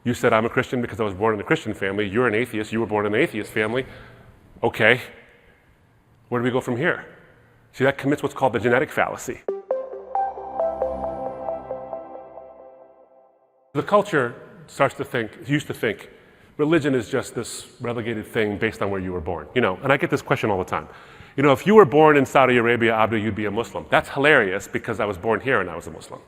You said, I'm a Christian because I was born in a Christian family. You're an atheist. You were born in an atheist family. Okay. Where do we go from here? See, that commits what's called the genetic fallacy. The culture used to think, religion is just this relegated thing based on where you were born. And I get this question all the time. If you were born in Saudi Arabia, Abdu, you'd be a Muslim. That's hilarious because I was born here and I was a Muslim.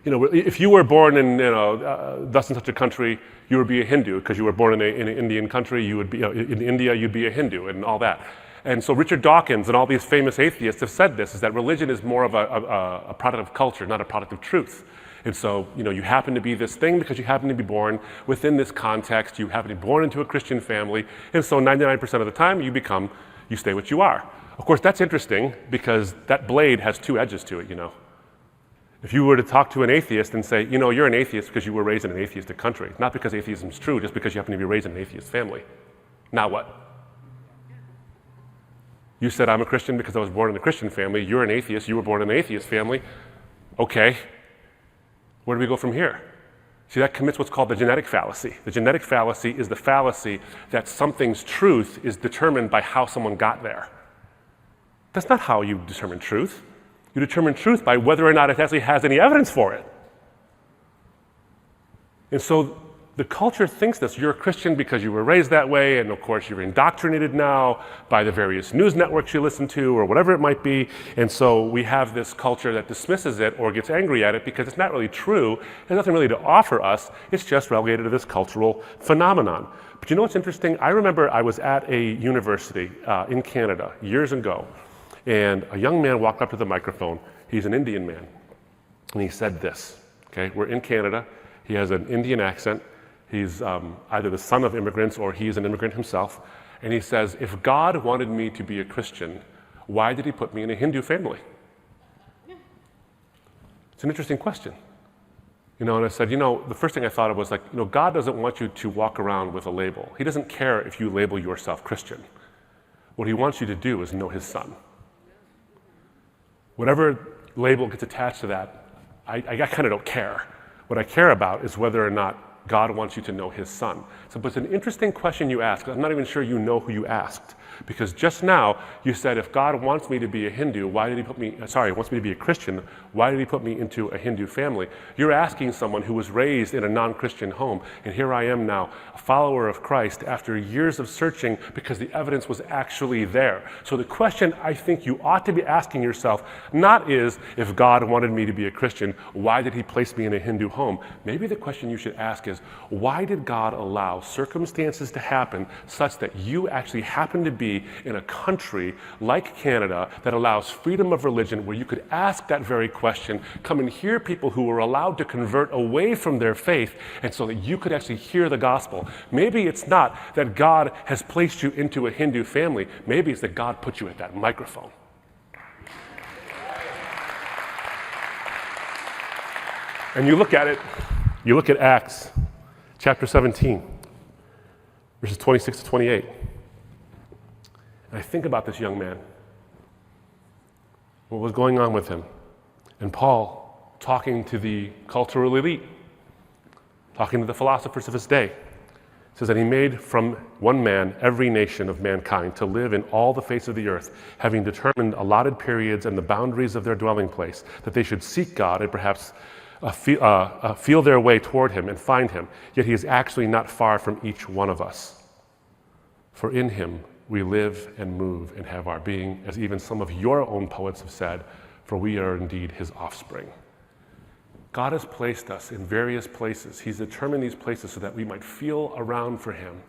If you were born in thus and such a country, you would be a Hindu because you were born in an Indian country. You would be in India, you'd be a Hindu and all that. And so Richard Dawkins and all these famous atheists have said this: is that religion is more of a product of culture, not a product of truth. And so, you happen to be this thing because you happen to be born within this context. You happen to be born into a Christian family, and so 99% of the time you stay what you are. Of course, that's interesting because that blade has two edges to it. If you were to talk to an atheist and say, you're an atheist because you were raised in an atheistic country, not because atheism is true, just because you happen to be raised in an atheist family. Now what? You said, I'm a Christian because I was born in a Christian family. You're an atheist. You were born in an atheist family. Okay. Where do we go from here? See, that commits what's called the genetic fallacy. The genetic fallacy is the fallacy that something's truth is determined by how someone got there. That's not how you determine truth. You determine truth by whether or not it actually has any evidence for it. And so the culture thinks this. You're a Christian because you were raised that way, and of course you're indoctrinated now by the various news networks you listen to or whatever it might be. And so we have this culture that dismisses it or gets angry at it because it's not really true. It has nothing really to offer us. It's just relegated to this cultural phenomenon. But you know what's interesting? I remember I was at a university in Canada years ago, and a young man walked up to the microphone. He's an Indian man. And he said this, okay? We're in Canada. He has an Indian accent. He's either the son of immigrants or he's an immigrant himself. And he says, if God wanted me to be a Christian, why did he put me in a Hindu family? It's an interesting question. And I said, the first thing I thought of was God doesn't want you to walk around with a label. He doesn't care if you label yourself Christian. What he wants you to do is know his son. Whatever label gets attached to that, I kind of don't care. What I care about is whether or not God wants you to know his son. So, but it's an interesting question you ask. I'm not even sure you know who you asked. Because just now you said, if God wants me to be a Hindu, wants me to be a Christian, why did he put me into a Hindu family? You're asking someone who was raised in a non-Christian home, and here I am now, a follower of Christ after years of searching because the evidence was actually there. So the question I think you ought to be asking yourself not is, if God wanted me to be a Christian, why did he place me in a Hindu home? Maybe the question you should ask is, why did God allow circumstances to happen such that you actually happen to be in a country like Canada that allows freedom of religion, where you could ask that very question, come and hear people who were allowed to convert away from their faith, and so that you could actually hear the gospel. Maybe it's not that God has placed you into a Hindu family. Maybe it's that God put you at that microphone. And you look at Acts chapter 17, verses 26 to 28. And I think about this young man, what was going on with him, and Paul talking to the cultural elite, talking to the philosophers of his day, says that he made from one man every nation of mankind to live in all the face of the earth, having determined allotted periods and the boundaries of their dwelling place, that they should seek God and perhaps feel their way toward him and find him. Yet he is actually not far from each one of us. For in him we live and move and have our being, as even some of your own poets have said, for we are indeed his offspring. God has placed us in various places. He's determined these places so that we might feel around for him,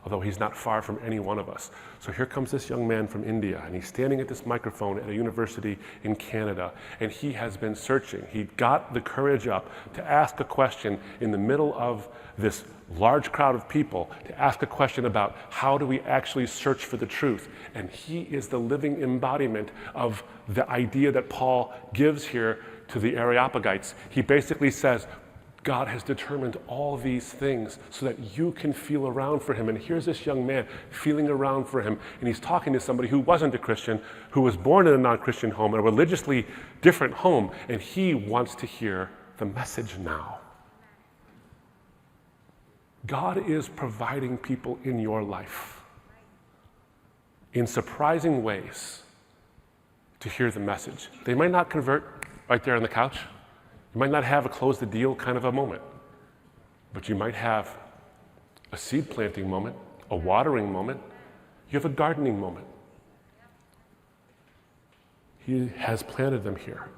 although he's not far from any one of us. So here comes this young man from India, and he's standing at this microphone at a university in Canada, and he has been searching. He got the courage up to ask a question in the middle of this large crowd of people, to ask a question about how do we actually search for the truth. And he is the living embodiment of the idea that Paul gives here to the Areopagites. He basically says, God has determined all these things so that you can feel around for him. And here's this young man feeling around for him, and he's talking to somebody who wasn't a Christian, who was born in a non-Christian home, a religiously different home, and he wants to hear the message now. God is providing people in your life in surprising ways to hear the message. They might not convert right there on the couch. You might not have a close the deal kind of a moment, but you might have a seed planting moment, a watering moment. You have a gardening moment. He has planted them here.